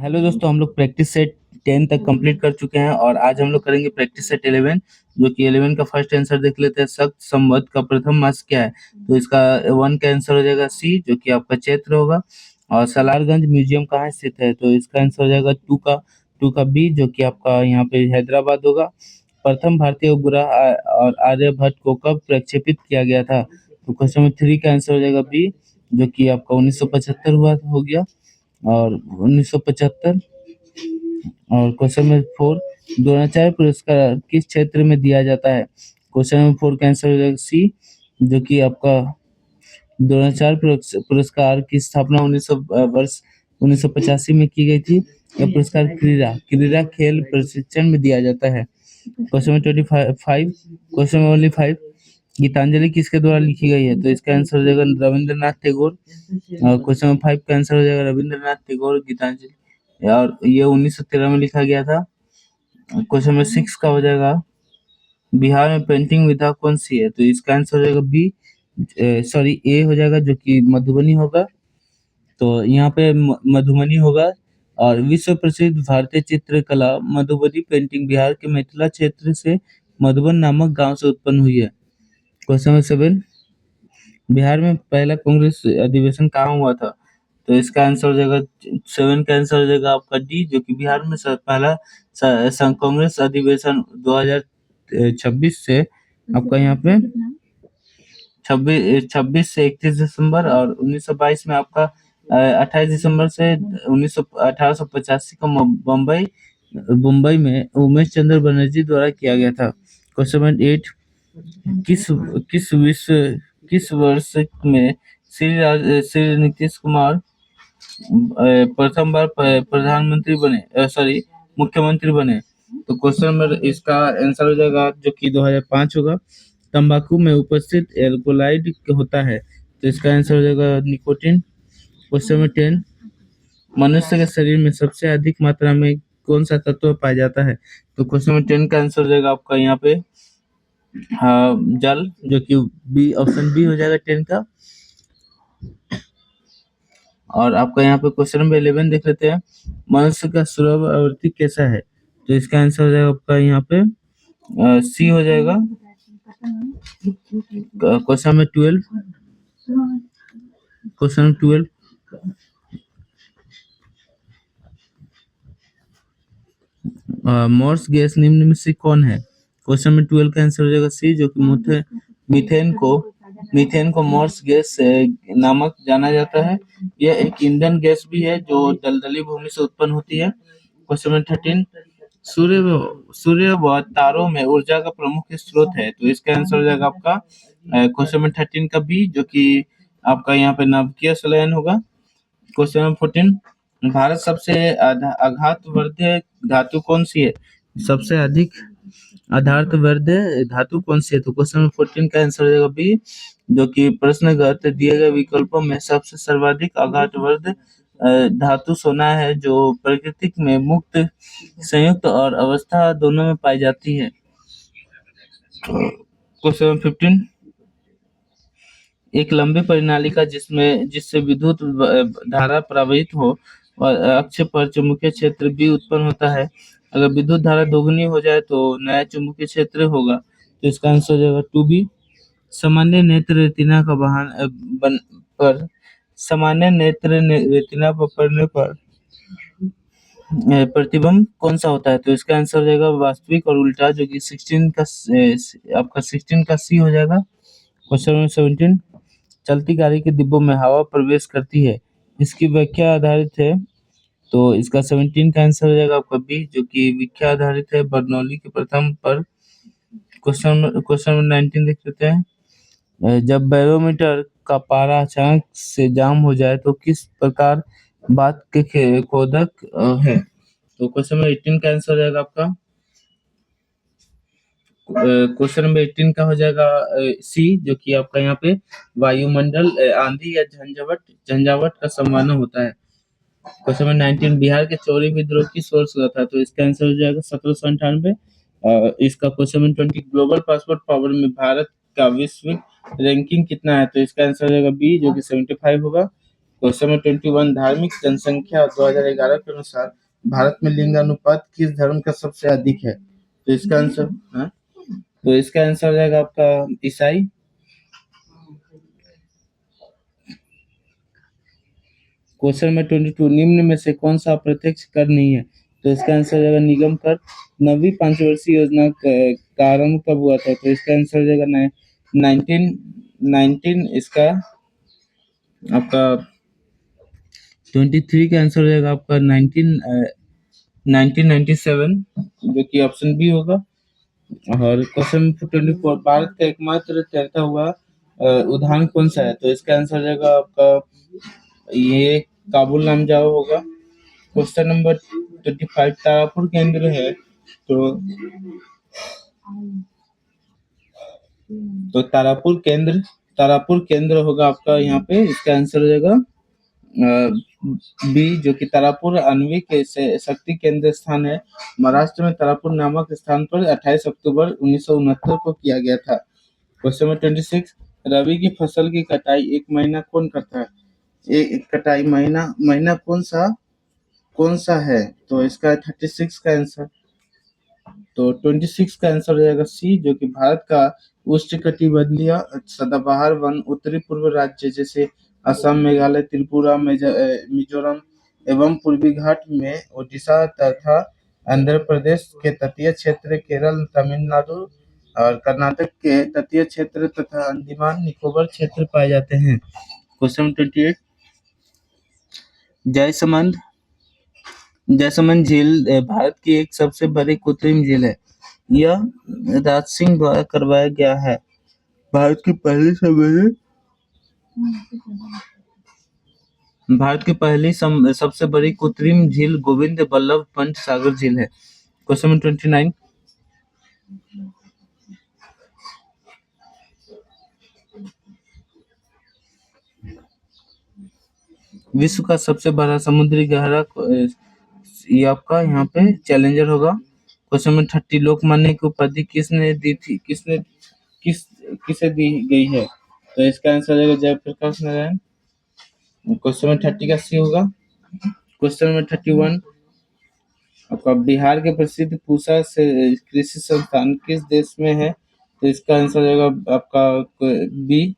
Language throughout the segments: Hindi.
हेलो दोस्तों, हम लोग प्रैक्टिस सेट 10 तक कंप्लीट कर चुके हैं और आज हम लोग करेंगे प्रैक्टिस सेट 11। जो कि 11 का फर्स्ट आंसर देख लेते हैं। शक संवत का प्रथम मास क्या है? तो इसका 1 का आंसर हो जाएगा सी, जो कि आपका चैत्र होगा। और सलारगंज म्यूजियम कहाँ स्थित है? तो इसका आंसर हो जाएगा 2 का बी, जो कि आपका यहाँ पे हैदराबाद होगा। प्रथम भारतीय उपग्रह और आर्यभट्ट को कब प्रक्षेपित किया गया था? तो क्वेश्चन नंबर 3 का आंसर हो जाएगा बी, जो कि आपका 1975 हुआ हो गया। और 1975। और क्वेश्चन नंबर 4, द्रोणाचार्य पुरस्कार किस क्षेत्र में दिया जाता है? क्वेश्चन नंबर 4 का आंसर हो जाएगा सी, जो कि आपका द्रोणाचार्य पुरस्कार की स्थापना 1985 में की गई थी। यह पुरस्कार क्रीड़ा क्रीड़ा खेल प्रशिक्षण में दिया जाता है। Question number 25, question number only 5, Gitanjali किसके द्वारा लिखी गई है? तो इसका आंसर हो जाएगा रविंद्रनाथ टैगोर। और क्वेश्चन नंबर 5 का आंसर हो जाएगा रविंद्रनाथ टैगोर गीतांजलि, और ये 1913 में लिखा गया था। क्वेश्चन नंबर 6 का हो जाएगा, बिहार में पेंटिंग विधा कौन सी है? तो इसका आंसर हो जाएगा बी, सॉरी ए हो जाएगा, जो कि मधुबनी होगा। तो यहाँ पे मधुबनी होगा। और विश्व प्रसिद्ध भारतीय चित्रकला मधुबनी पेंटिंग बिहार के मिथिला क्षेत्र से मधुबन नामक गांव से उत्पन्न हुई है। क्वेश्चन नंबर 7, बिहार में पहला कांग्रेस अधिवेशन कहाँ हुआ था? तो इसका आंसर हो जाएगा 7 का आंसर हो जाएगा आपका डी, जो कि बिहार में पहला कांग्रेस अधिवेशन 2026 से आपका यहाँ पे 26 से 31 दिसंबर, और 1922 में आपका 28 दिसंबर से 1885 को बम्बई मुंबई में उमेश चंद्र बनर्जी द्वारा किया गया था। क्वेश्चन नंबर 8, किस किस विश्व किस वर्ष में श्री नीतीश कुमार प्रथम बार प्रधानमंत्री बने, सॉरी मुख्यमंत्री बने? तो क्वेश्चन नंबर इसका आंसर हो जाएगा, जो कि 2005 होगा। तंबाकू में उपस्थित एल्कोलाइड होता है, तो इसका आंसर हो जाएगा निकोटीन। क्वेश्चन नंबर 10, मनुष्य के शरीर में सबसे अधिक मात्रा में कौन सा तत्व पाया जाता है? तो क्वेश्चन नंबर 10 का आंसर हो जाएगा आपका यहाँ पे जल, जो कि बी, ऑप्शन बी हो जाएगा 10 का। और आपका यहाँ पे क्वेश्चन नंबर 11 देख लेते हैं, मनुष्य का स्राव आवृत्ति कैसा है? तो इसका आंसर हो जाएगा आपका यहाँ पे सी हो जाएगा। Question number 12, question number 12, Moore's gas निम्न में से कौन है? क्वेश्चन नंबर 12 का आंसर हो जाएगा सी, जो कि मीथेन को मीथेन को मॉर्स गैस नामक जाना जाता है। यह एक ईंधन गैस भी है जो दलदली भूमि से उत्पन्न होती है। क्वेश्चन नंबर 13, सूर्य व तारों में ऊर्जा का प्रमुख स्रोत है, तो इसका आंसर हो जाएगा आपका क्वेश्चन नंबर 13 का बी, जो कि आपका यहाँ पे नाभिकीय संलयन होगा। क्वेश्चन नंबर 14, भारत सबसे आघातवर्ध धातु कौन सी है? सबसे अधिक आघातवर्ध धातु कौन सी है? तो क्वेश्चन नंबर 14 का आंसर हो जाएगा बी, जो कि प्रश्नगत दिए गए विकल्पों में सबसे सर्वाधिक आघातवर्ध धातु सोना है, जो प्राकृतिक में मुक्त, संयुक्त और अवस्था दोनों में पाई जाती है। क्वेश्चन नंबर 15, एक लंबी परिनालिका जिससे विद्युत धारा प्रवाहित हो और अक्ष पर चुंबकीय क्षेत्र भी उत्पन्न होता है। अगर विद्युत धारा दोगुनी हो जाए तो नया चुंबकीय क्षेत्र होगा, तो इसका आंसर हो जाएगा 2B। सामान्य नेत्र रेटिना का सामान्य नेत्र रेटिना पर पड़ने पर प्रतिबिंब कौन सा होता है? तो इसका आंसर हो जाएगा वास्तविक और उल्टा, जो कि 16 का आपका 16 का सी हो जाएगा। क्वेश्चन नंबर 17, चलती गाड़ी के डिब्बों में हवा प्रवेश करती है, इसकी व्याख्या आधारित है। तो इसका 17 का आंसर हो जाएगा आपका बी, जो कि व्याख्या आधारित है बर्नौली के प्रथम पर। क्वेश्चन नंबर 19 देख लेते हैं, जब बैरोमीटर का पारा अचानक से जाम हो जाए तो किस प्रकार बात के खोदक है? तो क्वेश्चन नंबर 18 का आंसर हो जाएगा आपका क्वेश्चन नंबर 18 का हो जाएगा सी, जो कि आपका यहाँ पे वायुमंडल आंधी या झंझावट का संभावना होता है। क्वेश्चन नंबर 19, बिहार के चौरी विद्रोह की सोर्स हुआ था, तो इसका आंसर हो जाएगा 1798। इसका question number 20, global passport power में भारत का विश्व रैंकिंग कितना है? तो इसका आंसर हो जाएगा बी, जो कि 75 होगा। क्वेश्चन नंबर 21, धार्मिक जनसंख्या 2011 के अनुसार भारत में लिंग अनुपात किस धर्म का सबसे अधिक है? तो इसका आंसर तो इसका आंसर हो जाएगा आपका ईसाई। क्वेश्चन नंबर 22, निम्न में से कौन सा अप्रत्यक्ष कर नहीं है? तो इसका आंसर हो जाएगा निगम कर। 9वीं पंचवर्षीय योजना का आरंभ कब हुआ था? तो इसका आंसर हो जाएगा 19 इसका आपका 23 का आंसर हो जाएगा आपका 1997, जो कि ऑप्शन बी होगा। और क्वेश्चन 24, भारत का एकमात्र तैरता हुआ उद्यान कौन सा है? तो इसका आंसर हो जाएगा आपका ये काबुल नामजाओ होगा। क्वेश्चन नंबर 25, तारापुर केंद्र है तो तारापुर केंद्र होगा आपका यहाँ पे। इसका आंसर हो जाएगा बी, जो कि तारापुर आणविक शक्ति केंद्र स्थान है। महाराष्ट्र में तारापुर नामक स्थान पर 28 अक्टूबर 1969 को किया गया था। क्वेश्चन नंबर 26, रबी की फसल की कटाई एक महीना कौन करता है? एक कटाई महीना कौन सा है? तो इसका 36 का आंसर, तो 26 का आंसर हो जाएगा सी, जो कि भारत का उष्णकटिबंधीय सदाबहार वन उत्तरी पूर्व राज्य जैसे असम, मेघालय, त्रिपुरा, मिजोरम एवं पूर्वी घाट में ओडिशा तथा आंध्र प्रदेश के तटीय क्षेत्र, केरल, तमिलनाडु और कर्नाटक के तटीय क्षेत्र तथा अंडमान निकोबार क्षेत्र पाए जाते हैं। क्वेश्चन 28, जयसमंद झील भारत की एक सबसे बड़ी कृत्रिम झील है। यह राज सिंह द्वारा करवाया गया है। भारत की पहली सबसे बड़ी कृत्रिम झील गोविंद बल्लभ पंत सागर झील है। क्वेश्चन नंबर 29, विश्व का सबसे बड़ा समुद्री गहरा ये आपका यहाँ पे चैलेंजर होगा। क्वेश्चन नंबर 30, लोकमान्य की उपाधि किसने दी थी? किसे दी गई है? तो इसका आंसर है जयप्रकाश नारायण। क्वेश्चन नंबर 30 का सी होगा। क्वेश्चन नंबर 31, आपका बिहार के प्रसिद्ध पूसा से कृषि संस्थान किस देश में है? तो इसका आंसर हो जाएगा आपका बी,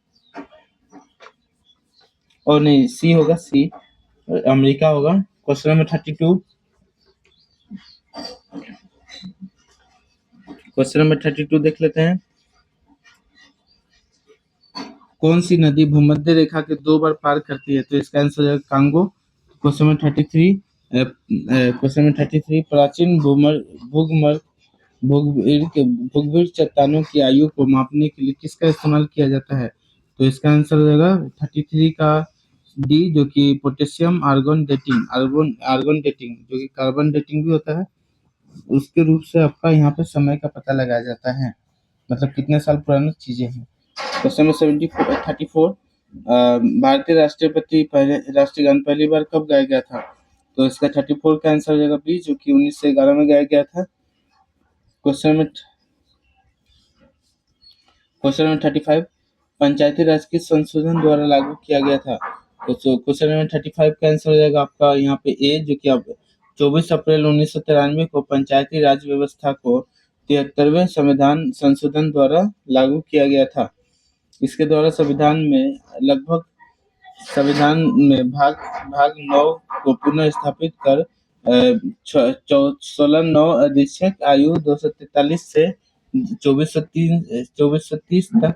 और नहीं सी होगा, सी अमेरिका होगा। क्वेश्चन नंबर 32, क्वेश्चन नंबर 32 देख लेते हैं। कौन सी नदी भूमध्य रेखा के 2 बार पार करती है? तो इसका आंसर हो जाएगा कांगो। क्वेश्चन नंबर 33, प्राचीन भूगर्भीय चट्टानों की आयु को मापने के लिए किसका इस्तेमाल किया जाता है? तो इसका आंसर हो जाएगा 33 का डी, जो कि पोटेशियम आर्गन डेटिंग, जो कि कार्बन डेटिंग भी होता है, उसके रूप से आपका यहाँ पे समय का पता लगाया जाता है, मतलब कितने साल पुरानी चीजें हैं। क्वेश्चन नंबर 34, भारतीय राष्ट्रीय गान पहली बार कब गाया गया था? तो इसका 34 का आंसर हो जाएगा बी, जो कि 1911 में गाया गया था। क्वेश्चन नंबर 35, पंचायती राज किस संशोधन द्वारा लागू किया गया था? तो क्वेश्चन नंबर 35 का आंसर हो जाएगा आपका यहाँ पे ए, जो कि अब 24 अप्रैल 1993 को पंचायती राज व्यवस्था को 73वें संविधान संशोधन द्वारा लागू किया गया था। इसके द्वारा संविधान में भाग 9 को पुनः स्थापित कर 16/9 अधिक्षक आयु 243 से 2430 तक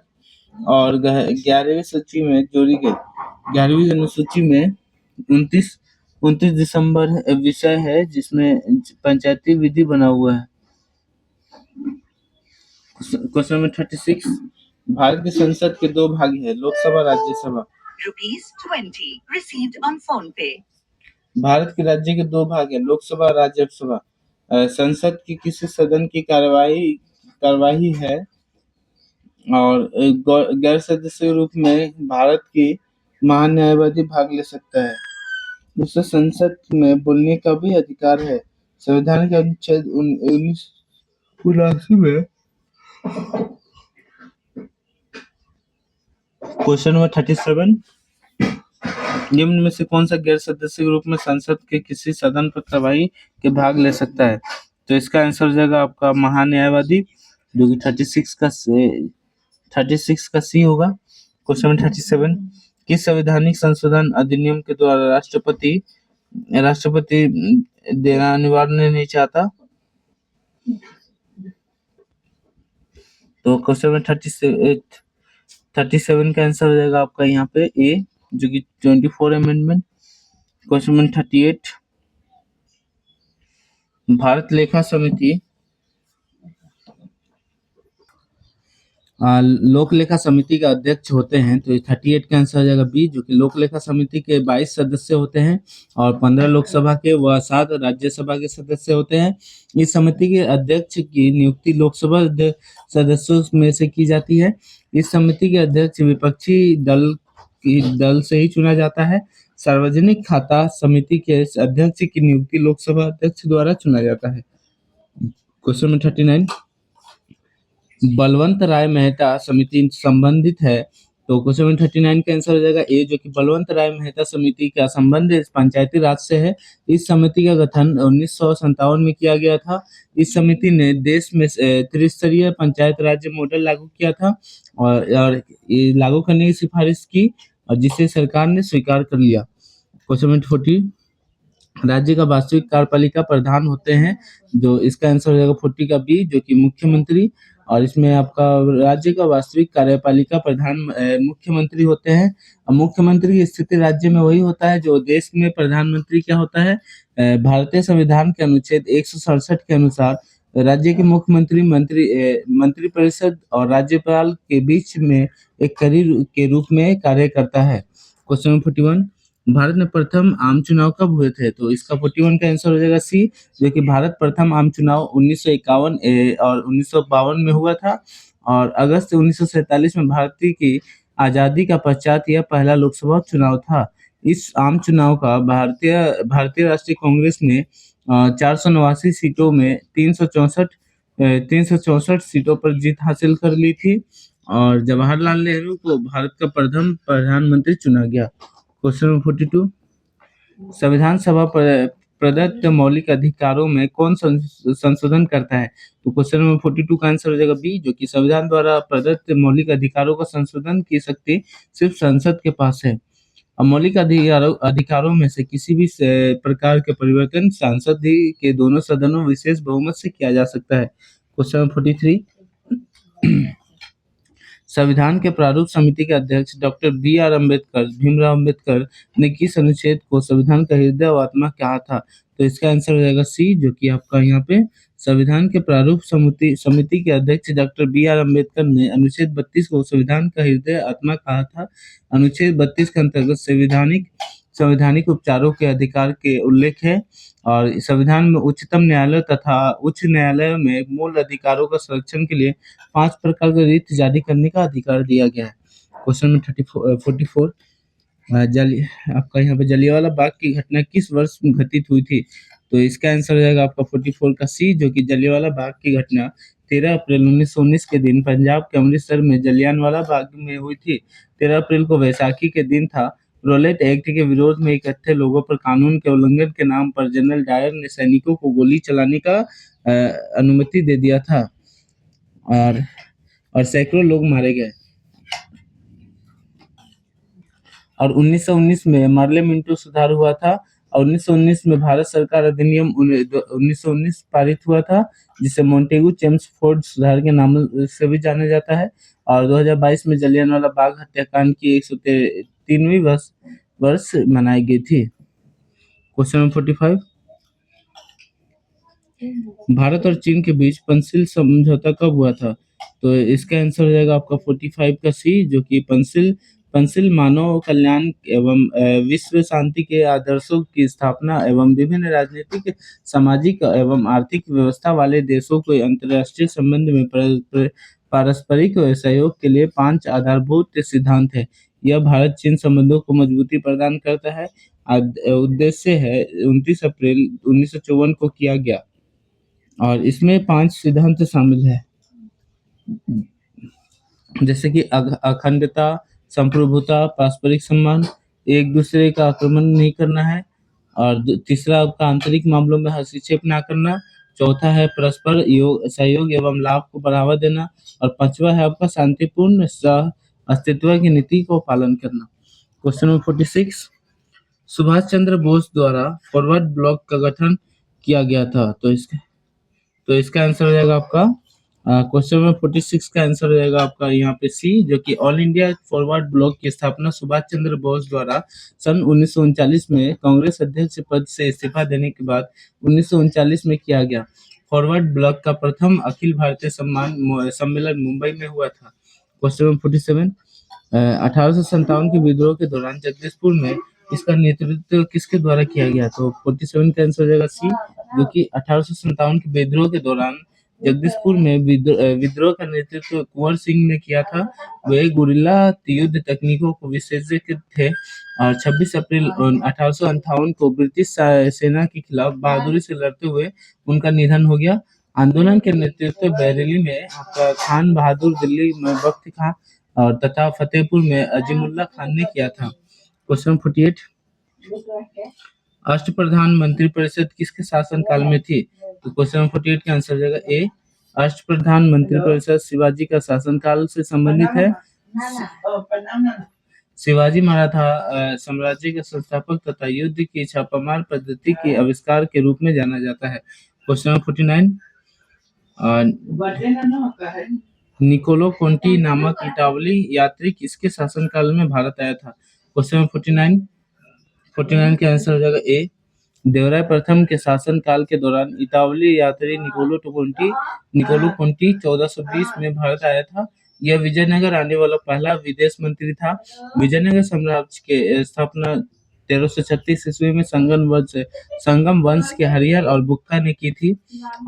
और 11वीं सूची में जोड़ी गई। 11वीं अनुसूची में 29 दिसंबर विषय है, जिसमें पंचायती विधि बना हुआ है। क्वेश्चन नंबर 36, भारत की संसद के 2 भाग हैं, Lok Sabha, Rajya Sabha. ₹20 received on PhonePe। Bharat के राज्य के 2 भाग हैं, लोकसभा और राज्यसभा। संसद की किसी सदन की कार्यवाही है और गैर सदस्य रूप में भारत की महान्यायवादी भाग ले सकता है। उसे संसद में बोलने का भी अधिकार है। संविधान के अनुच्छेद 1979 में क्वेश्चन नंबर 37, निम्न में से कौन सा गैर सदस्य के रूप में संसद के किसी सदन पर कार्यवाही के भाग ले सकता है? तो इसका आंसर हो जाएगा आपका महान्यायवादी, जो कि 36 का सी होगा। क्वेश्चन नंबर 37, किस संवैधानिक संशोधन अधिनियम के द्वारा राष्ट्रपति राष्ट्रपति देना अनिवार्य नहीं चाहता? तो क्वेश्चन नंबर 37 का आंसर हो जाएगा आपका यहाँ पे ए, जो कि 24 अमेंडमेंट। क्वेश्चन नंबर 38, भारत लेखा समिति लोक लेखा समिति का अध्यक्ष होते हैं। तो 38 का आंसर हो जाएगा बी, जो कि लोक लेखा समिति के 22 सदस्य होते हैं और 15 लोकसभा के व 7 राज्यसभा के सदस्य होते हैं। इस समिति के अध्यक्ष की नियुक्ति लोकसभा सदस्यों में से की जाती है। इस समिति के अध्यक्ष विपक्षी दल से ही चुना जाता है। सार्वजनिक खाता समिति के अध्यक्ष की नियुक्ति लोकसभा अध्यक्ष द्वारा चुना जाता है। क्वेश्चन नंबर 39, बलवंत राय मेहता समिति संबंधित है। तो क्वेश्चन नंबर 39 का आंसर हो जाएगा ए, जो कि बलवंत राय मेहता समिति का संबंध पंचायती राज से है। इस समिति का गठन 1957 में किया गया था। इस समिति ने देश में त्रिस्तरीय पंचायत राज मॉडल लागू किया था और ये लागू करने की सिफारिश की और जिसे सरकार ने स्वीकार कर लिया। क्वेश्चन नंबर 40, राज्य का वास्तविक कार्यपालिका प्रधान होते हैं। जो इसका आंसर हो जाएगा 40 का बी, जो कि मुख्यमंत्री। और इसमें आपका राज्य का वास्तविक कार्यपालिका प्रधान मुख्यमंत्री होते हैं। और मुख्यमंत्री की स्थिति राज्य में वही होता है जो देश में प्रधानमंत्री क्या होता है। भारतीय संविधान के अनुच्छेद 167 के अनुसार राज्य के मुख्यमंत्री मंत्रिपरिषद और राज्यपाल के बीच में एक कड़ी के रूप में कार्य करता है। क्वेश्चन नंबर 41, भारत में प्रथम आम चुनाव कब हुए थे? तो इसका 41 का आंसर हो जाएगा सी, जो कि भारत प्रथम आम चुनाव 1951 और 1952 में हुआ था और अगस्त 1947 में भारतीय की आजादी का पश्चात यह पहला लोकसभा चुनाव था। इस आम चुनाव का भारतीय राष्ट्रीय कांग्रेस ने 489 सीटों में 364 सीटों पर जीत हासिल कर ली थी और जवाहरलाल नेहरू को भारत का प्रथम प्रधानमंत्री चुना गया। क्वेश्चन नंबर 42, संविधान सभा प्रदत्त मौलिक अधिकारों में कौन संशोधन करता है? तो क्वेश्चन नंबर 42 का आंसर हो जाएगा बी, जो कि संविधान द्वारा प्रदत्त मौलिक अधिकारों का संशोधन की शक्ति सिर्फ संसद के पास है। अब मौलिक अधिकारों में से किसी भी प्रकार के परिवर्तन संसद ही के दोनों सदनों विशेष बहुमत से किया जा सकता है। क्वेश्चन नंबर 43, संविधान के प्रारूप समिति के अध्यक्ष डॉक्टर भीमराव अम्बेडकर ने किस अनुच्छेद को संविधान का हृदय और आत्मा कहा था? तो इसका आंसर हो जाएगा सी, जो कि आपका यहाँ पे संविधान के प्रारूप समिति के अध्यक्ष डॉक्टर अम्बेडकर ने अनुच्छेद 32 को संविधान का हृदय आत्मा कहा था। अनुच्छेद 32 के अंतर्गत संवैधानिक उपचारों के अधिकार के उल्लेख है और संविधान में उच्चतम न्यायालय तथा उच्च न्यायालय में मूल अधिकारों का संरक्षण के लिए 5 प्रकार के रीत जारी करने का अधिकार दिया गया है। क्वेश्चन नंबर 44, आपका यहाँ पे जलियांवाला बाग की घटना किस वर्ष घटित हुई थी? तो इसका आंसर हो जाएगा आपका 44 का सी, जो कि जलियांवाला बाग की घटना 13 अप्रैल 1919 के दिन पंजाब के अमृतसर में जलियांवाला बाग में हुई थी। 13 अप्रैल को वैसाखी के दिन था। रॉलेट एक्ट के विरोध में इकट्ठे लोगों पर कानून के उल्लंघन के नाम पर जनरल डायर ने सैनिकों को गोली चलाने का अनुमति दे दिया था और सैकड़ों लोग मारे गए। और 1919 में पार्लियामेंट्री सुधार हुआ था और 1919 में भारत सरकार अधिनियम 1919 पारित हुआ था, जिसे मोंटेगू चेम्सफोर्ड सुधार के नाम से भी जाना जाता है। और 2022 में जलियांवाला बाग हत्याकांड की 103वीं वर्ष मनाई गई थी। क्वेश्चन नंबर 45, भारत और चीन के बीच पंसिल समझौता कब हुआ था? तो इसका आंसर हो जाएगा आपका 45 का सी, जो कि पंसिल मानव कल्याण एवं विश्व शांति के आदर्शों की स्थापना एवं विभिन्न राजनीतिक, सामाजिक एवं आर्थिक व्यवस्था वाले देशों को अंतर्राष्ट्रीय संबंध में पारस्परिक सहयोग के लिए 5 आधारभूत सिद्धांत है। यह भारत चीन संबंधों को मजबूती प्रदान करता है। उद्देश्य है 29 अप्रैल 1954 को किया गया और इसमें 5 सिद्धांत शामिल है, जैसे कि अखंडता, संप्रभुता, पारस्परिक सम्मान, एक दूसरे का आक्रमण नहीं करना है, और तीसरा आपका आंतरिक मामलों में हस्तक्षेप ना करना, चौथा है परस्पर सहयोग एवं लाभ को बढ़ावा देना, और पांचवा है आपका शांतिपूर्ण सह अस्तित्व की नीति को पालन करना। क्वेश्चन नंबर 46, सुभाष चंद्र बोस द्वारा फॉरवर्ड ब्लॉक का गठन किया गया था, तो इसका आंसर हो जाएगा आपका क्वेश्चन नंबर 46 का आंसर हो जाएगा आपका यहाँ पे सी, जो कि ऑल इंडिया फॉरवर्ड ब्लॉक की स्थापना सुभाष चंद्र बोस द्वारा सन 1939 में कांग्रेस अध्यक्ष पद से इस्तीफा देने के बाद 1939 में किया गया। फॉरवर्ड ब्लॉक का प्रथम अखिल भारतीय सम्मेलन मुंबई में हुआ था। क्वेश्चन नंबर 47, 1857 के विद्रोह के दौरान जगदीशपुर में इसका नेतृत्व किसके द्वारा किया गया? तो 47 का आंसर हो जाएगा सी, जो कि 1857 के विद्रोह के दौरान जगदीशपुर में विद्रोह का नेतृत्व कुंवर सिंह ने किया था। वे गुरिल्ला युद्ध तकनीकों को विशेषज्ञ थे और 26 अप्रैल 1858 को ब्रिटिश सेना के खिलाफ बहादुरी से लड़ते हुए उनका निधन हो गया। आंदोलन के नेतृत्व बरेली में आपका खान बहादुर, दिल्ली में बख्त खां और तथा फतेहपुर में अजीमुल्ला खान ने किया था। क्वेश्चन 48, अष्टप्रधान मंत्रिपरिषद किसके शासनकाल में थी? तो क्वेश्चन 48 का आंसर हो जाएगा ए, अष्टप्रधान मंत्रिपरिषद शिवाजी का शासनकाल से संबंधित है। शिवाजी मराठा साम्राज्य के संस्थापक तथा युद्ध की छापामार पद्धति के आविष्कार के रूप में जाना जाता है। क्वेश्चन 49, निकोलो कोंटी नामक इटावली यात्री किसके शासनकाल में भारत आया था? क्वेश्चन 49 के आंसर हो जाएगा ए, देवराय प्रथम के शासनकाल के दौरान इतावली यात्री निकोलो कोंटी 1420 में भारत आया था। यह विजयनगर आने वाला पहला विदेश मंत्री था। विजयनगर साम्राज्य के स्थापना 1336 ईस्वी में संगम वंश के हरिहर और बुक्का ने की थी।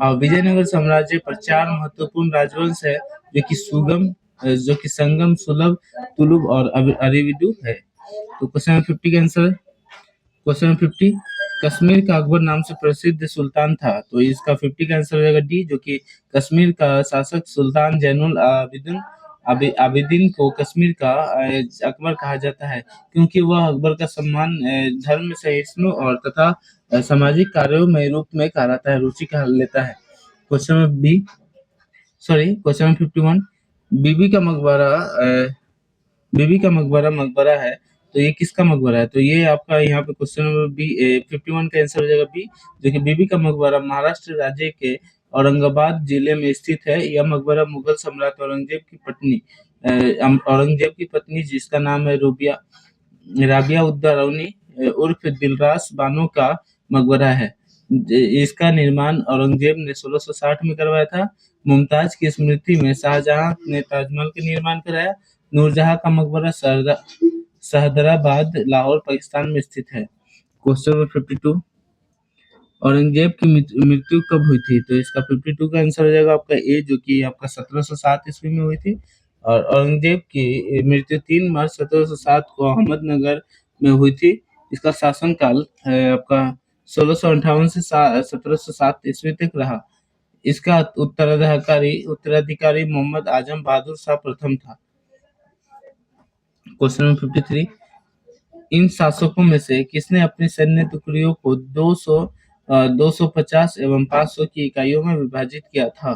और विजयनगर साम्राज्य पर 4 महत्वपूर्ण राजवंश है, जो कि संगम, सुलभ, तुलुभ और अरिविदु है। तो क्वेश्चन 50 का आंसर, क्वेश्चन 50, कश्मीर का अकबर नाम से प्रसिद्ध सुल्तान था। तो इसका 50 का आंसर हो जाएगा डी, जो कि कश्मीर का शासक सुल्तान जैनुल आबिदीन को कश्मीर का अकबर कहा जाता है, क्योंकि वह अकबर का सम्मान धर्म सहिष्णु और तथा सामाजिक कार्यों में रूप में कराता है, रुचि का लेता है। क्वेश्चन बी, क्वेश्चन 51, बीबी का मकबरा है, तो ये किसका मकबरा है? तो ये आपका यहाँ पे क्वेश्चन नंबर बी 51 का आंसर हो जाएगा बी, जो कि बीबी का मकबरा महाराष्ट्र राज्य के औरंगाबाद जिले में स्थित है। यह मकबरा मुगल सम्राट औरंगजेब की पत्नी जिसका नाम है राबिया उद्दौलानी उर्फ दिलरास बानो का मकबरा है। इसका निर्माण औरंगजेब ने 1660 में करवाया था। मुमताज की स्मृति में शाहजहां ने ताजमहल का निर्माण कराया। नूरजहां का मकबरा सहदराबाद, लाहौर, पाकिस्तान में स्थित है। क्वेश्चन नंबर 52, औरंगजेब की मृत्यु कब हुई थी? तो इसका 52 का आंसर हो जाएगा आपका ए, जो कि आपका 1707 ईस्वी में हुई थी। और औरंगजेब की मृत्यु 3 मार्च 1707 को अहमदनगर में हुई थी। इसका शासनकाल आपका 1658 से 1707 ईस्वी तक रहा। इसका उत्तराधिकारी मोहम्मद आजम बहादुर शाह प्रथम था। क्वेश्चन नंबर 53, इन शासकों में से किसने अपनी सैन्य टुकड़ियों को 250 एवं 500 की इकाइयों में विभाजित किया था?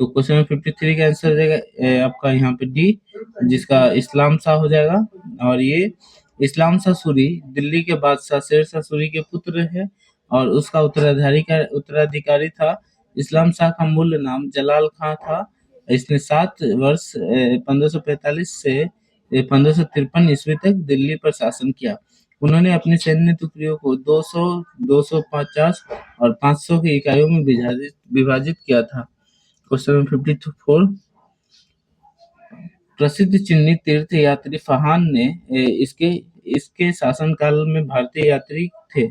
तो क्वेश्चन नंबर 53 का आंसर हो जाएगा आपका यहाँ पे डी, जिसका इस्लाम शाह हो जाएगा। और ये इस्लाम शाह सूरी दिल्ली के बादशाह शेर शाह सूरी के पुत्र है और उसका उत्तराधिकारी था। इस्लाम शाह का मूल नाम जलाल खां था। इसने 7 वर्ष 1545 से 1553 ईस्वी तक दिल्ली पर शासन किया। उन्होंने अपनी सैन्य टुकड़ियों को 200, 250 और 500 की इकाइयों में विभाजित किया था। क्वेश्चन नंबर 54, प्रसिद्ध चीनी तीर्थ यात्री फहान ने इसके शासनकाल में भारतीय यात्री थे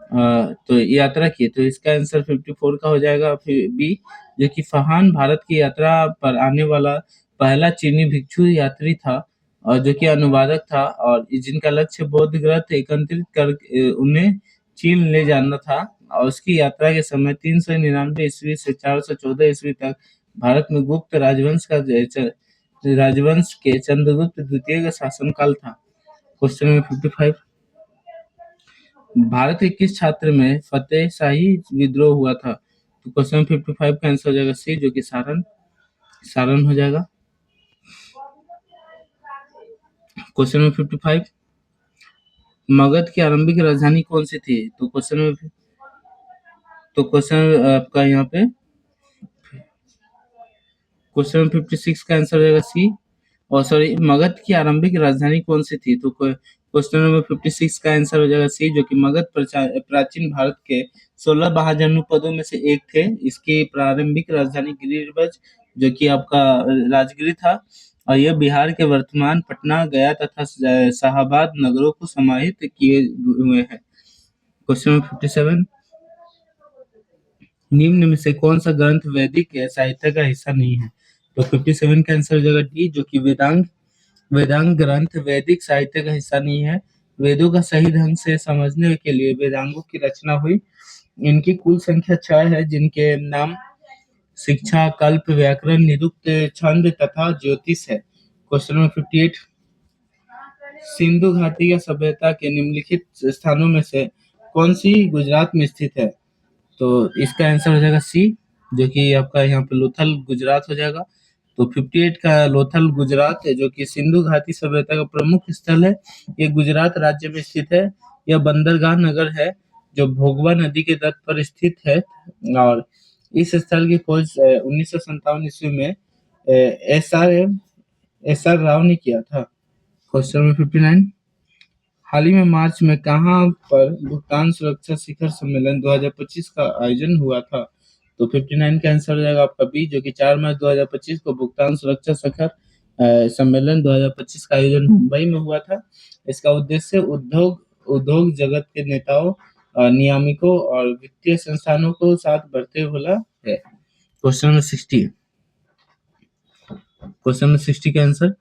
तो यात्रा की। तो इसका आंसर 54 का हो जाएगा बी, जो कि फहान भारत की यात्रा पर आने वाला पहला चीनी भिक्षु यात्री था और जो कि अनुवादक था और जिनका लक्ष्य बौद्ध ग्रंथ एकत्रित कर उन्हें चीन ले जाना था। और उसकी यात्रा के समय 399 ईस्वी से 414 ईस्वी तक भारत में गुप्त राजवंश के चंद्रगुप्त द्वितीय का शासनकाल था। क्वेश्चन नंबर 55, भारत के किस क्षेत्र में फतेह शाही विद्रोह हुआ था? तो क्वेश्चन 55 का आंसर हो जाएगा सी, जो कि सारण सारण हो जाएगा। क्वेश्चन नंबर 55, मगध की आरंभिक राजधानी कौन सी थी? तो क्वेश्चन आपका यहाँ पे क्वेश्चन नंबर 56 का आंसर हो जाएगा सी, और सॉरी, मगध की आरंभिक राजधानी कौन सी थी? तो क्वेश्चन नंबर 56 का आंसर हो जाएगा सी, जो कि मगध प्राचीन भारत के 16 महाजनपदों में से एक थे। इसकी प्रारंभिक राजधानी गिरिध्वज, जो कि आपका राजगिरी था, और यह बिहार के वर्तमान पटना, गया तथा शाहाबाद नगरों को समाहित किए हुए हैं। क्वेश्चन नंबर 57, निम्न में से कौन सा ग्रंथ वैदिक साहित्य का हिस्सा नहीं है? तो 57 का आंसर हो जाएगा डी, जो कि वेदांग वेदांग ग्रंथ वैदिक साहित्य का हिस्सा नहीं है। वेदों का सही ढंग से समझने के लिए वेदांगों की रचना हुई। इनकी कुल संख्या 6 है, जिनके नाम शिक्षा, कल्प, व्याकरण, निरुक्त, छंद तथा ज्योतिष है। क्वेश्चन नंबर 58, सिंधु घाटी या सभ्यता के निम्नलिखित स्थानों में से कौन सी गुजरात में स्थित है? तो इसका आंसर हो जाएगा सी, जो कि आपका यहाँ पे लोथल गुजरात हो जाएगा। तो 58 का लोथल गुजरात है, जो कि सिंधु घाटी सभ्यता का प्रमुख स्थल है। ये गुजरात राज्य में स्थित है। यह बंदरगाह नगर है, जो भोगवा नदी के तट पर स्थित है, और इस स्थल की खोज 1957 ईस्वी में एस आर राव ने किया था। क्वेश्चन नंबर 59, हाल ही में मार्च में कहाँ पर भुगतान सुरक्षा शिखर सम्मेलन 2025 का आयोजन हुआ था? तो 59 का आंसर हो जाएगा आपका बी, जो कि 4 मार्च 2025 को भुगतान सुरक्षा शिखर सम्मेलन 2025 का आयोजन मुंबई में हुआ था। इसका उद्देश्य उद्योग जगत के नेताओं, नियामकों और वित्तीय संस्थानों को साथ बढ़ते हुए है। क्वेश्चन नंबर 60, क्वेश्चन नंबर 60 का आंसर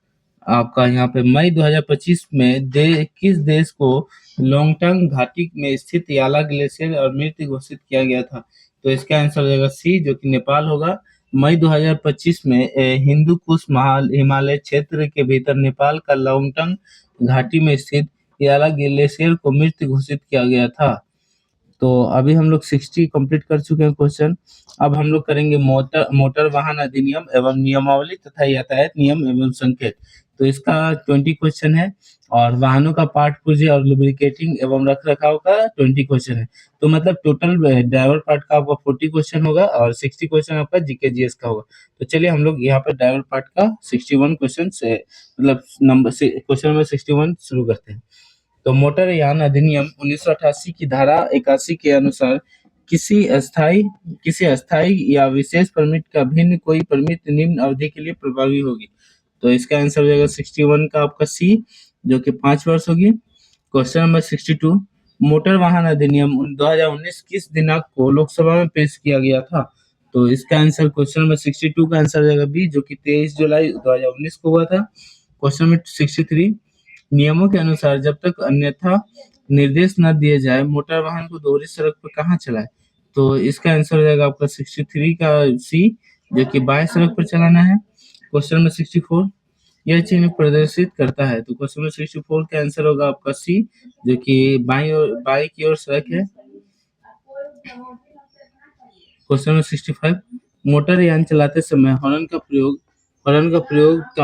आपका यहाँ पे मई 2025 में किस देश को लोंगटंग घाटी में स्थित याला ग्लेशियर और मृत घोषित किया गया था? तो इसका आंसर हो जाएगा सी, जो कि नेपाल होगा। मई 2025 में हिंदू कुश हिमालय क्षेत्र के भीतर नेपाल का लोंगटंग घाटी में स्थित याला ग्लेशियर को मृत घोषित किया गया था। तो अभी हम लोग 60 कंप्लीट कर चुके हैं क्वेश्चन। अब हम लोग करेंगे मोटर वाहन अधिनियम एवं नियमावली तथा यातायात नियम एवं संकेत। तो इसका 20 क्वेश्चन है, और वाहनों का पार्ट पुर्जे और लुब्रिकेटिंग एवं रख रखाव का 20 क्वेश्चन है। तो मतलब टोटल ड्राइवर पार्ट का आपका 40 क्वेश्चन होगा, और 60 क्वेश्चन आपका जीके जीएस का होगा। तो चलिए हम लोग यहाँ पर ड्राइवर पार्ट का 61 क्वेश्चन से मतलब क्वेश्चन नंबर 61 शुरू करते हैं। तो मोटर यान अधिनियम 1988 की धारा 81 के अनुसार किसी अस्थायी या विशेष परमिट का भिन्न कोई परमिट निम्न अवधि के लिए प्रभावी होगी। तो इसका आंसर हो जाएगा 61 का आपका सी, जो कि 5 वर्ष होगी। क्वेश्चन नंबर 62, मोटर वाहन अधिनियम 2019 किस दिनांक को लोकसभा में पेश किया गया था? तो इसका आंसर क्वेश्चन नंबर 62 का आंसर हो जाएगा बी, जो कि 23 जुलाई 2019 को हुआ था। क्वेश्चन नंबर 63, नियमों के अनुसार जब तक अन्यथा निर्देश न दिए जाए मोटर वाहन को दोहरी सड़क पर कहाँ चलाए? तो इसका आंसर हो जाएगा आपका 63 का सी, जो कि बाएं सड़क पर चलाना है। क्वेश्चन नंबर 64, यह चिन्ह प्रदर्शित करता है। तो क्वेश्चन नंबर 64 का आंसर होगा आपका सी, जो कि बाएं की ओर सड़क है। क्वेश्चन नंबर 65, मोटर यान चलाते समय हॉर्न का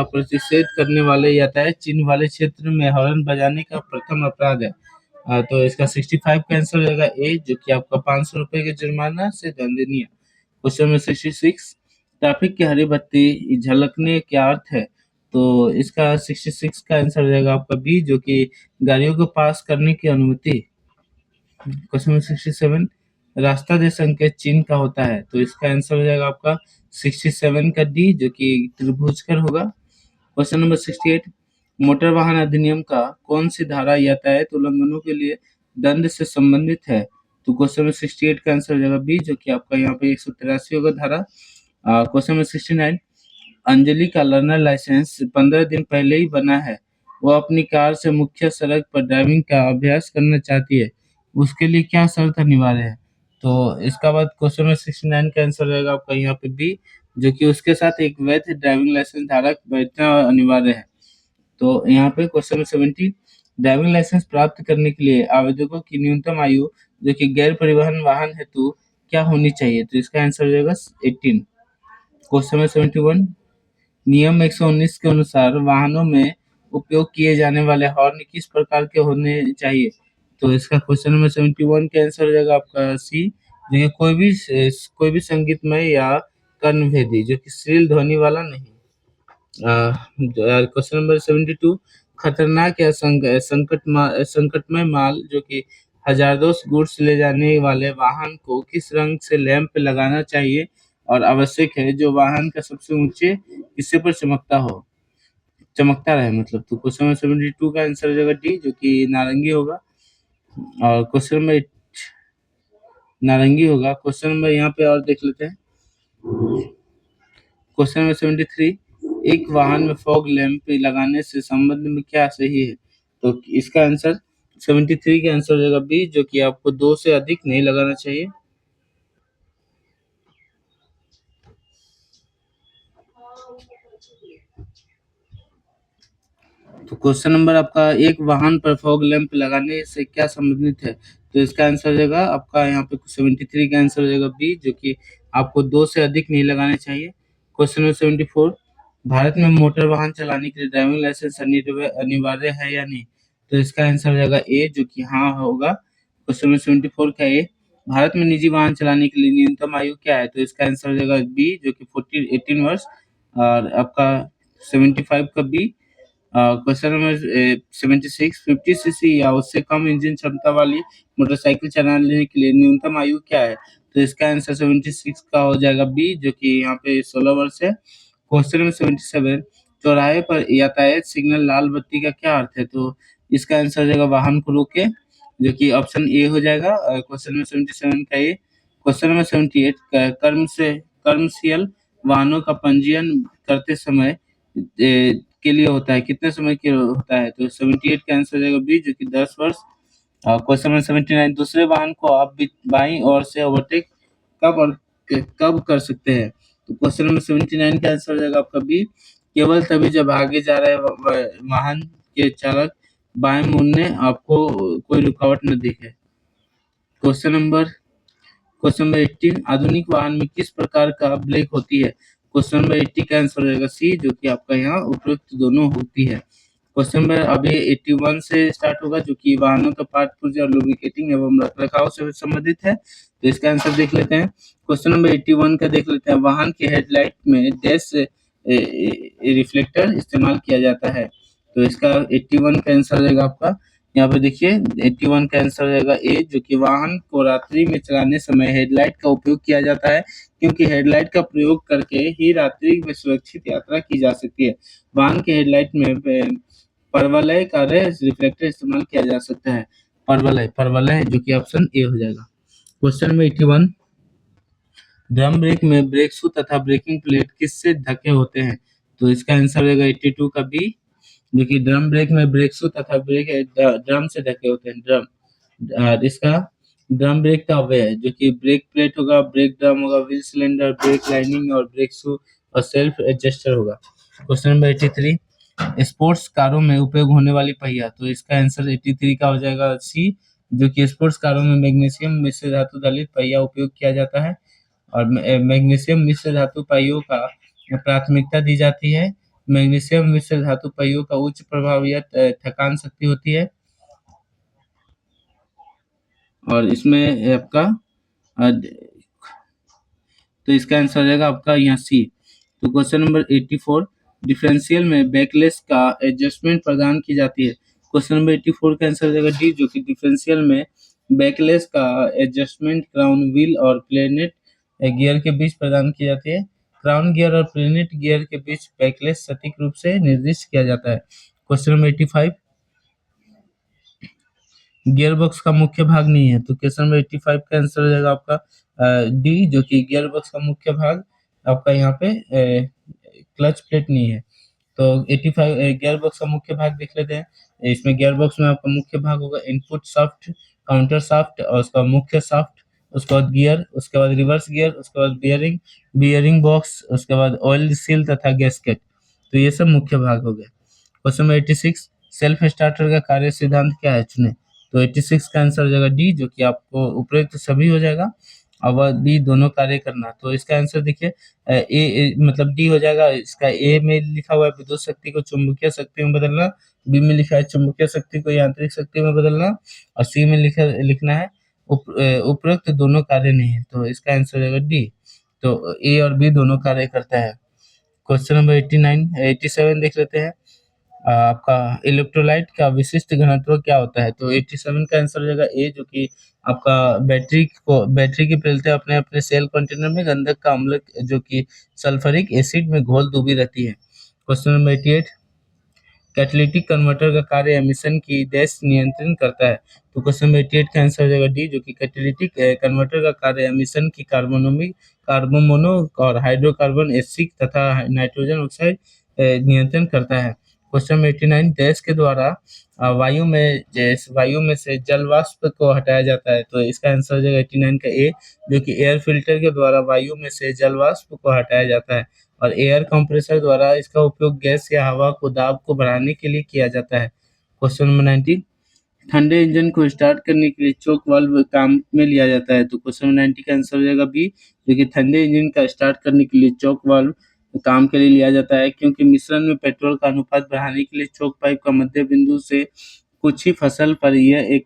प्रतिषेध करने वाले यातायात चिन्ह वाले क्षेत्र में हॉर्न बजाने का प्रथम अपराध है। तो इसका 65 का आंसर हो जाएगा ए, जो कि आपका 500 रुपए के जुर्माना से दंडनीय। क्वेश्चन नंबर 66, ट्रैफिक की हरी बत्ती झलकने क्या अर्थ है? तो इसका 66 का आंसर हो जाएगा आपका बी, जो कि गाड़ियों को पास करने की अनुमति। क्वेश्चन नंबर 67, रास्ता दे संकेत चिन्ह का होता है। तो इसका आंसर हो जाएगा आपका 67 का डी, जो कि त्रिभुजकर होगा। क्वेश्चन नंबर 68, मोटर वाहन अधिनियम का कौन सी धारा यातायात उल्लंघनों के लिए दंड से संबंधित है? तो क्वेश्चन नंबर 68 का आंसर हो जाएगा बी, जो कि आपका यहाँ पे 183 होगा धारा। क्वेश्चन नंबर 69, अंजलि का लर्नर लाइसेंस 15 दिन पहले ही बना है। वो अपनी कार से मुख्य सड़क पर ड्राइविंग का अभ्यास करना चाहती है, उसके लिए क्या शर्त अनिवार्य है? तो इसका बाद क्वेश्चन नंबर 69 का आंसर रहेगा आपका यहाँ पे बी, जो कि उसके साथ एक वैध ड्राइविंग लाइसेंस धारक बैठना अनिवार्य है। तो यहाँ पे क्वेश्चन नंबर 70, ड्राइविंग लाइसेंस प्राप्त करने के लिए आवेदकों की न्यूनतम आयु जो कि गैर परिवहन वाहन हेतु क्या होनी चाहिए? तो इसका आंसर हो जाएगा 18। क्वेश्चन नंबर 71, नियम 119 के अनुसार वाहनों में उपयोग किए जाने वाले हॉर्न किस प्रकार के होने चाहिए? तो इसका क्वेश्चन नंबर 71 का आंसर हो जाएगा आपका सी, जो कि कोई भी संगीतमय या कर्णभेदी जो कि श्रील ध्वनि वाला नहीं। क्वेश्चन नंबर 72, खतरनाक या संकटमय माल जो कि हजारदोश गुड्स ले जाने वाले वाहन को किस रंग से लैंप लगाना चाहिए और आवश्यक है जो वाहन का सबसे ऊंचे हिस्से पर चमकता रहे मतलब। तो क्वेश्चन नंबर 72 का आंसर हो जाएगा डी, जो कि नारंगी होगा। और क्वेश्चन नंबर नारंगी होगा। क्वेश्चन नंबर यहाँ पे और देख लेते हैं। क्वेश्चन नंबर 73, एक वाहन में फॉग लैंप लगाने से संबंध में क्या सही है? तो इसका आंसर 73 का आंसर हो जाएगा बी, जो कि आपको 2 से अधिक नहीं लगाना चाहिए। तो क्वेश्चन नंबर आपका, एक वाहन पर फॉग लैंप लगाने से क्या संबंधित है? तो इसका आंसर हो जाएगा आपका यहाँ पे 73 का आंसर हो जाएगा बी, जो कि आपको 2 से अधिक नहीं लगाने चाहिए। क्वेश्चन नंबर 74, भारत में मोटर वाहन चलाने के लिए ड्राइविंग लाइसेंस अनिवार्य है या नहीं? तो इसका आंसर हो जाएगा ए, जो कि हाँ होगा। क्वेश्चन नंबर 74 का ए, भारत में निजी वाहन चलाने के लिए न्यूनतम आयु क्या है? तो इसका आंसर हो जाएगा बी, जो कि 18 वर्ष। और आपका 75 का बी। क्वेश्चन नंबर 76, 50 सीसी या उससे कम इंजन क्षमता वाली मोटरसाइकिल चलाने के लिए न्यूनतम आयु क्या है? तो इसका आंसर 76 का हो जाएगा बी, जो कि यहाँ पे 16 वर्ष है। क्वेश्चन नंबर 77, चौराहे पर यातायात सिग्नल लाल बत्ती का क्या अर्थ है? तो इसका आंसर हो जाएगा वाहन को रोके, जो कि ऑप्शन ए हो जाएगा। क्वेश्चन नंबर 77 का ए। क्वेश्चन नंबर 78, कर्मशियल वाहनों का पंजीयन करते समय के लिए होता है, कितने समय के लिए होता है? तो 78 का आंसर हो जाएगा बी, जो कि 10 वर्ष। क्वेश्चन नंबर 79, दूसरे वाहन को आप बाईं ओर से ओवरटेक कब कर सकते हैं? तो क्वेश्चन नंबर 79 का आंसर हो जाएगा आपका बी, केवल तभी जब आगे जा रहे वाहन के चालक बाएं मुड़ने आपको कोई रुकावट न दिखे। क्वेश्चन नंबर 18, आधुनिक वाहन में किस प्रकार का ब्रेक होती है? क्वेश्चन नंबर 80 का आंसर हो जाएगा सी, जो कि आपका यहाँ उपयुक्त दोनों होती है। क्वेश्चन नंबर अभी 81 से स्टार्ट होगा, जो कि वाहनों का पार्ट पुर्जा और लुब्रिकेटिंग एवं रखरखाव से संबंधित है। तो इसका आंसर देख लेते हैं। क्वेश्चन नंबर 81 का देख लेते हैं। वाहन के हेडलाइट में डैश रिफ्लेक्टर इस्तेमाल किया जाता है। तो इसका 81 का आंसर रहेगा आपका, यहाँ पे देखिए 81 का आंसर रहेगा ए, जो कि वाहन को रात्रि में चलाने समय हेडलाइट का उपयोग किया जाता है, क्योंकि हेडलाइट का प्रयोग करके ही रात्रि में सुरक्षित यात्रा की जा सकती है। वाहन के हेडलाइट में परवलय कार्य रिफ्लेक्टर इस्तेमाल किया जा सकता है। परवलय जो कि ऑप्शन ए हो जाएगा। क्वेश्चन में 81, ड्रम ब्रेक में ब्रेक शू तथा ब्रेकिंग प्लेट किससे ढके होते हैं? तो इसका आंसर रहेगा 82 का बी, जो कि ड्रम ब्रेक में ब्रेक शू तथा ब्रेक ड्रम से ढके होते हैं। इसका ड्रम ब्रेक का अवयव है, जो कि ब्रेक प्लेट होगा, ब्रेक ड्रम होगा, व्हील सिलेंडर, ब्रेक लाइनिंग और ब्रेक शू और सेल्फ एडजस्टर होगा। क्वेश्चन नंबर 83, स्पोर्ट्स कारों में उपयोग होने वाली पहिया। तो इसका आंसर 83 का हो जाएगा सी, जो कि स्पोर्ट्स कारों में मैग्नीशियम मिश्र धातु दलित पहिया उपयोग किया जाता है और मैग्नीशियम मिश्र धातु पहियों का प्राथमिकता दी जाती है। मैग्नीशियम मिश्र धातु पहियों का उच्च प्रभाव या थकान शक्ति होती है और इसमें आपका तो इसका आंसर हो जाएगा आपका यहाँ सी। तो क्वेश्चन नंबर 84, डिफरेंशियल में बैकलेस का एडजस्टमेंट प्रदान की जाती है। क्वेश्चन नंबर 84 का आंसर हो जाएगा डी, जो कि डिफरेंशियल में बैकलेस का एडजस्टमेंट क्राउन व्हील और प्लेनेट गियर के बीच प्रदान की जाती है। क्राउन गियर और प्लेनेट गियर के बीच बैकलेस सटीक रूप से निर्दिष्ट किया जाता है। क्वेश्चन नंबर 85, गियर बॉक्स का मुख्य भाग नहीं है। तो क्वेश्चन नंबर 85 का आंसर हो जाएगा आपका डी, जो कि गियर बॉक्स का मुख्य भाग आपका यहाँ पे क्लच प्लेट नहीं है। तो 85 गियर बॉक्स का मुख्य भाग देख लेते हैं। इसमें गियर बॉक्स में आपका मुख्य भाग होगा इनपुट शाफ्ट, काउंटर शाफ्ट और उसका मुख्य शाफ्ट, उसके बाद गियर, उसके बाद रिवर्स गियर, उसके बाद बियरिंग बॉक्स, उसके बाद ऑयल सील तथा गैस्केट। तो ये सब मुख्य भाग हो गए। क्वेश्चन नंबर 86, सेल्फ स्टार्टर का कार्य सिद्धांत क्या है, चुने। तो 86 का आंसर हो जाएगा डी, जो कि आपको उपरोक्त सभी हो जाएगा। अब बी दोनों कार्य करना, तो इसका आंसर देखिए मतलब डी हो जाएगा। इसका ए में लिखा हुआ है विद्युत शक्ति को चुंबकीय शक्ति में बदलना, बी में लिखा है चुंबकीय शक्ति को यांत्रिक शक्ति में बदलना, और सी में लिखना है उपरोक्त दोनों कार्य नहीं है, तो इसका आंसर हो जाएगा डी। तो ए और बी दोनों कार्य करता है। क्वेश्चन नंबर 87 देख लेते हैं। आपका इलेक्ट्रोलाइट का विशिष्ट घनत्व क्या होता है, तो 87 का आंसर हो जाएगा ए, जो कि आपका बैटरी की प्लेटें अपने अपने सेल कंटेनर में गंधक का अम्ल जो कि सल्फ्यूरिक एसिड में घोल डूबी रहती है। क्वेश्चन नंबर 88, कैटालिटिक कन्वर्टर का कार्य एमिशन की डैश नियंत्रण करता है, तो क्वेश्चन नंबर 88 का आंसर हो जाएगा डी, जो कि कैटालिटिक कन्वर्टर का कार्य एमिशन की कार्बन मोनो और हाइड्रोकार्बन एसिड तथा नाइट्रोजन ऑक्साइड नियंत्रण करता है। क्वेश्चन नंबर 89, डैश के द्वारा वायु में से जल वाष्प को हटाया जाता है, तो इसका आंसर हो जाएगा 89 का ए, जो कि एयर फिल्टर के द्वारा वायु में से जल वाष्प को हटाया जाता है, और एयर कंप्रेसर द्वारा इसका उपयोग गैस या हवा को दाब को बढ़ाने के लिए किया जाता है। क्वेश्चन नंबर 90, ठंडे इंजन को स्टार्ट करने के लिए चोक वाल्व काम में लिया जाता है, तो क्वेश्चन नंबर 90 का आंसर हो जाएगा बी, जो कि ठंडे इंजन का स्टार्ट करने के लिए चोक वाल्व काम के लिए लिया जाता है, क्योंकि मिश्रण में पेट्रोल का अनुपात बढ़ाने के लिए चोक पाइप का मध्य बिंदु से कुछ ही फसल पर यह एक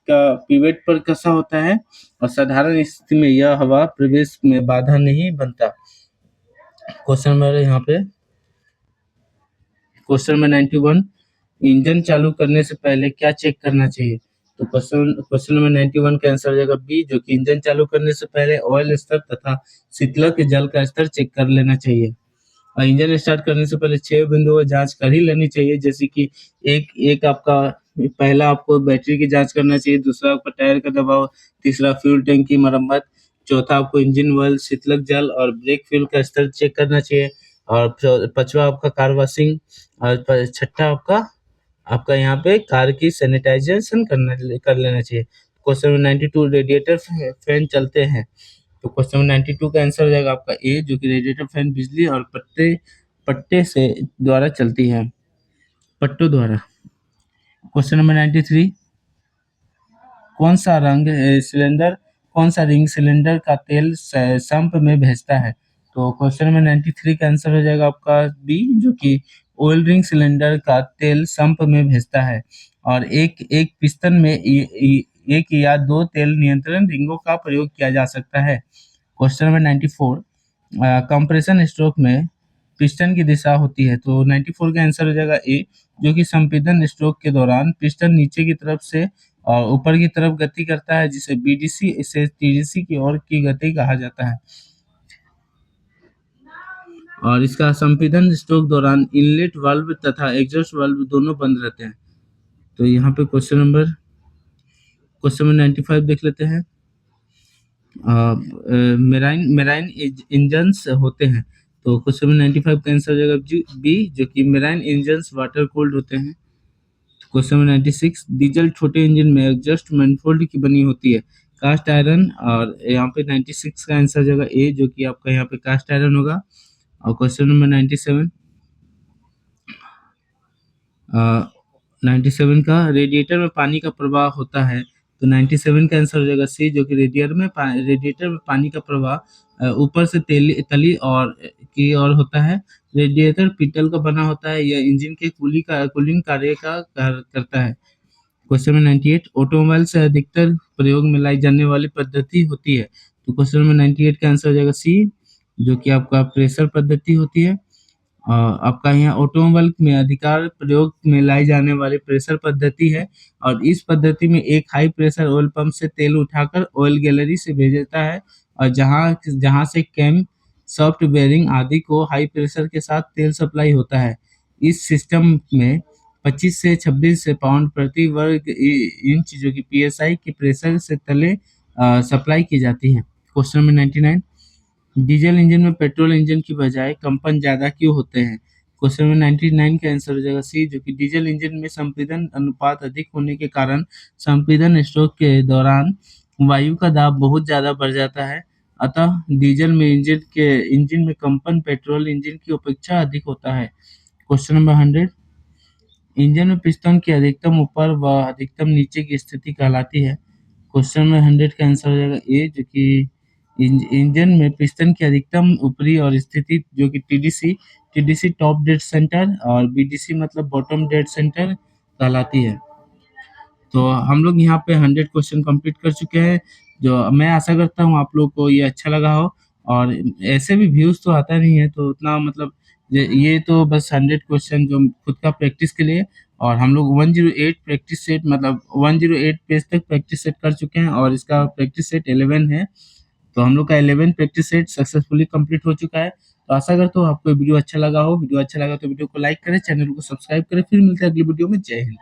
पिवेट पर कसा होता है, और साधारण स्थिति में यह हवा प्रवेश में बाधा नहीं बनता। क्वेश्चन नंबर 91, इंजन चालू करने से पहले क्या चेक करना चाहिए, तो क्वेश्चन नंबर 91 का आंसर हो जाएगा बी, जो कि इंजन चालू करने से पहले ऑयल स्तर तथा शीतलक जल का स्तर चेक कर लेना चाहिए। और इंजन स्टार्ट करने से पहले 6 बिंदुओं जांच कर ही लेनी चाहिए, जैसे कि एक आपका पहला आपको बैटरी की जांच करना चाहिए, दूसरा आपका टायर का दबाव, तीसरा फ्यूल टैंक की मरम्मत, चौथा आपको इंजन ऑयल, शीतलक जल और ब्रेक फ्यूल का स्तर चेक करना चाहिए, और पांचवा आपका कार वॉशिंग, और छठा आपका आपका यहाँ पे कार की सैनिटाइजेशन कर लेना चाहिए। क्वेश्चन नंबर 92, रेडिएटर फैन चलते हैं, तो क्वेश्चन नंबर 92 का आंसर हो जाएगा आपका ए, जो कि रेडिएटर फैन बिजली और पट्टे से द्वारा चलती है, पट्टों द्वारा। क्वेश्चन नंबर 93, कौन सा रिंग सिलेंडर का तेल संप में भेजता है, तो क्वेश्चन नंबर 93 का आंसर हो जाएगा आपका बी, जो कि ऑयल रिंग सिलेंडर का तेल संप में भेजता है, और एक पिस्टन में एक या दो तेल नियंत्रण रिंगों का प्रयोग किया जा सकता है। क्वेश्चन नंबर 94, कंप्रेशन स्ट्रोक में पिस्टन की दिशा होती है, तो 94 का आंसर हो जाएगा ए, जो कि संपीड़न स्ट्रोक के दौरान पिस्टन नीचे की तरफ से और ऊपर की तरफ गति करता है, जिसे बीडीसी से टीडीसी की ओर की गति कहा जाता है। और इसका संपीड़न स्ट्रोक दौरान इनलेट वाल्व तथा एग्जॉस्ट वाल्व दोनों बंद रहते हैं। तो यहाँ पे क्वेश्चन नंबर 95 देख लेते हैं। मेराइन इंजन्स होते हैं, तो क्वेश्चन नंबर 95 का आंसर हो जाएगा बी, जो कि मेराइन इंजन्स वाटर कूल्ड होते हैं। क्वेश्चन नंबर 96, डीजल छोटे इंजन में एग्जॉस्ट मैनिफोल्ड की बनी होती है, कास्ट आयरन, और यहाँ पे 96 का आंसर हो जाएगा ए, जो कि आपका यहाँ पे कास्ट आयरन होगा। और क्वेश्चन नंबर 97 का रेडिएटर में पानी का प्रवाह होता है, तो 97 का आंसर हो जाएगा सी, जो कि रेडिएटर में पानी का प्रवाह ऊपर से तली और की ओर होता है। रेडिएटर पीतल का बना होता है, यह इंजन के कूलिंग कार्य का करता है। क्वेश्चन नंबर 98, ऑटोमोबाइल से अधिकतर प्रयोग में लाई जाने वाली पद्धति होती है, तो क्वेश्चन नंबर 98 का आंसर हो जाएगा सी, जो कि आपका प्रेशर पद्धति होती है। आपका यहाँ ऑटोमोबाइल में अधिकार प्रयोग में लाई जाने वाली प्रेशर पद्धति है, और इस पद्धति में एक हाई प्रेशर ऑयल पंप से तेल उठाकर ऑयल गैलरी से भेजता है, और जहाँ से कैम, सॉफ्ट बेयरिंग आदि को हाई प्रेशर के साथ तेल सप्लाई होता है। इस सिस्टम में 25 से 26 पाउंड प्रति वर्ग इंच, जो कि पीएसआई के प्रेशर से तले सप्लाई की जाती है। क्वेश्चन नंबर 99, डीजल इंजन में पेट्रोल इंजन की बजाय कंपन ज्यादा क्यों होते हैं? क्वेश्चन नंबर 99 का आंसर हो जाएगा सी, जो कि डीजल इंजन में संपीड़न अनुपात अधिक होने के कारण संपीड़न स्ट्रोक के दौरान वायु का दाब बहुत ज्यादा बढ़ जाता है। अतः डीजल में इंजन में कंपन पेट्रोल इंजन की अपेक्षा अधिक होता है। क्वेश्चन नंबर 100, इंजन में पिस्टन की अधिकतम ऊपर व अधिकतम नीचे की स्थिति कहलाती है। क्वेश्चन में 100 का आंसर हो जाएगा ए, जो कि इंजन में पिस्टन की अधिकतम ऊपरी और स्थिति जो कि टीडीसी टॉप डेड सेंटर और बीडीसी मतलब बॉटम डेड सेंटर कहलाती है। तो हम लोग यहाँ पे 100 क्वेश्चन कंप्लीट कर चुके हैं। जो मैं आशा करता हूँ आप लोग को ये अच्छा लगा हो, और ऐसे भी व्यूज़ तो आता नहीं है, तो उतना मतलब ये तो बस 100 क्वेश्चन जो खुद का प्रैक्टिस के लिए। और हम लोग 108 प्रैक्टिस सेट मतलब 108 पेज तक प्रैक्टिस सेट कर चुके हैं, और इसका प्रैक्टिस सेट 11 है। तो हम लोग का 11 प्रैक्टिस सेट सक्सेसफुली कंप्लीट हो चुका है। तो आशा करता हूँ आपको वीडियो अच्छा लगा हो। वीडियो अच्छा लगा तो वीडियो को लाइक करें, चैनल को सब्सक्राइब करें। फिर मिलते हैं अगली वीडियो में। जय हिंद।